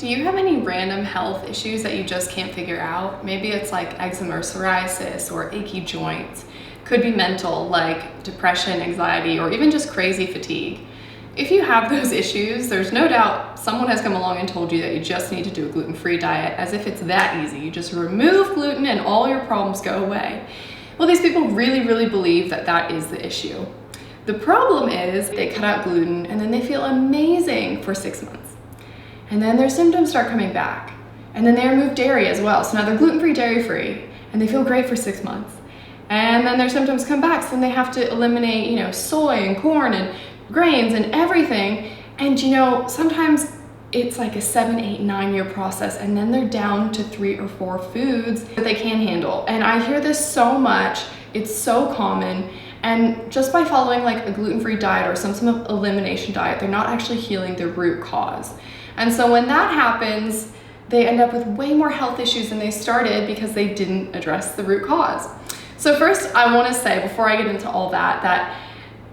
Do you have any random health issues that you just can't figure out? Maybe it's like eczema or psoriasis or achy joints. Could be mental, like depression, anxiety, or even just crazy fatigue. If you have those issues, there's no doubt someone has come along and told you that you just need to do a gluten-free diet, as if it's that easy. You just remove gluten and all your problems go away. Well, these people really believe that that is the issue. The problem is they cut out gluten and then they feel amazing for 6 months. And then their symptoms start coming back. And then they remove dairy as well. So now they're gluten-free, dairy-free, and they feel great for 6 months. And then their symptoms come back, so then they have to eliminate, soy and corn and grains and everything. And sometimes it's like a 7, 8, 9 year process, and then they're down to 3 or 4 foods that they can handle. And I hear this so much, it's so common. And just by following like a gluten-free diet or some sort of elimination diet, they're not actually healing the root cause. And so when that happens, they end up with way more health issues than they started because they didn't address the root cause. So first, I want to say, before I get into all that, that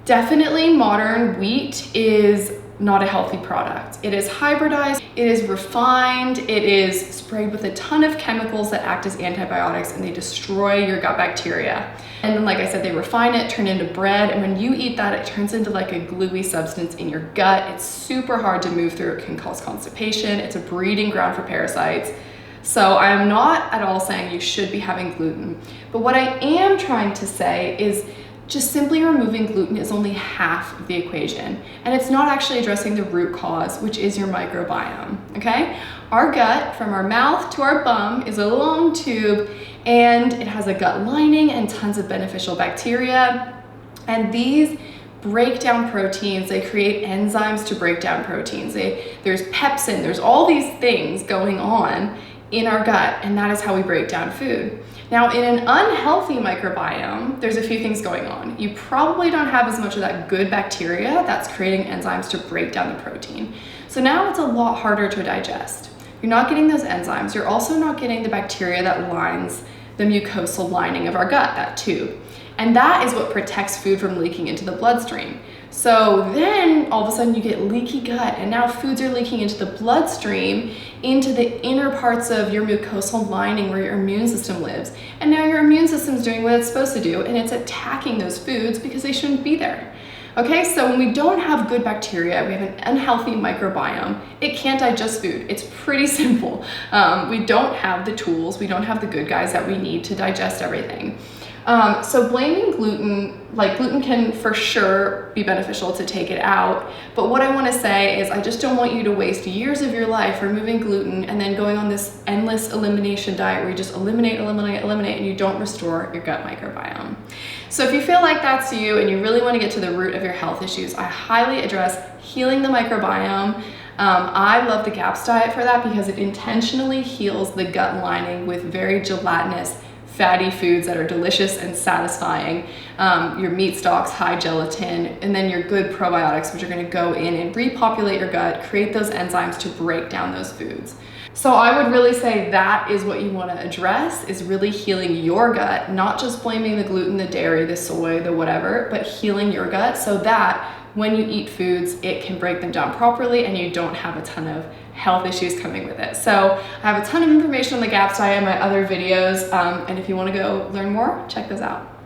definitely modern wheat is not a healthy product. It is hybridized, it is refined, it is sprayed with a ton of chemicals that act as antibiotics, and they destroy your gut bacteria. And then, like I said, they refine it, turn it into bread, and when you eat that, it turns into like a gluey substance in your gut. It's super hard to move through. It can cause constipation. It's a breeding ground for parasites. So I'm not at all saying you should be having gluten, but what I am trying to say is just simply removing gluten is only half of the equation, and it's not actually addressing the root cause, which is your microbiome, okay? Our gut, from our mouth to our bum, is a long tube, and it has a gut lining and tons of beneficial bacteria, and these break down proteins. They create enzymes to break down proteins. There's pepsin, there's all these things going on in our gut, and that is how we break down food. Now, in an unhealthy microbiome, there's a few things going on. You probably don't have as much of that good bacteria that's creating enzymes to break down the protein. So now it's a lot harder to digest. You're not getting those enzymes. You're also not getting the bacteria that lines the mucosal lining of our gut, that tube. And that is what protects food from leaking into the bloodstream. So then all of a sudden you get leaky gut, and now foods are leaking into the bloodstream, into the inner parts of your mucosal lining where your immune system lives. And now your immune system is doing what it's supposed to do, and it's attacking those foods because they shouldn't be there. Okay, so when we don't have good bacteria, we have an unhealthy microbiome, it can't digest food. It's pretty simple. We don't have the tools, we don't have the good guys that we need to digest everything. So blaming gluten, gluten can for sure be beneficial to take it out, but what I want to say is I just don't want you to waste years of your life removing gluten and then going on this endless elimination diet where you just eliminate, and you don't restore your gut microbiome. So if you feel like that's you and you really want to get to the root of your health issues, I highly address healing the microbiome. I love the GAPS diet for that because it intentionally heals the gut lining with very gelatinous, fatty foods that are delicious and satisfying, your meat stocks, high gelatin, and then your good probiotics, which are going to go in and repopulate your gut, create those enzymes to break down those foods. So I would really say that is what you want to address, is really healing your gut, not just blaming the gluten, the dairy, the soy, the whatever, but healing your gut so that when you eat foods, it can break them down properly and you don't have a ton of health issues coming with it. So I have a ton of information on the GAPS diet in my other videos, and if you want to go learn more, check those out.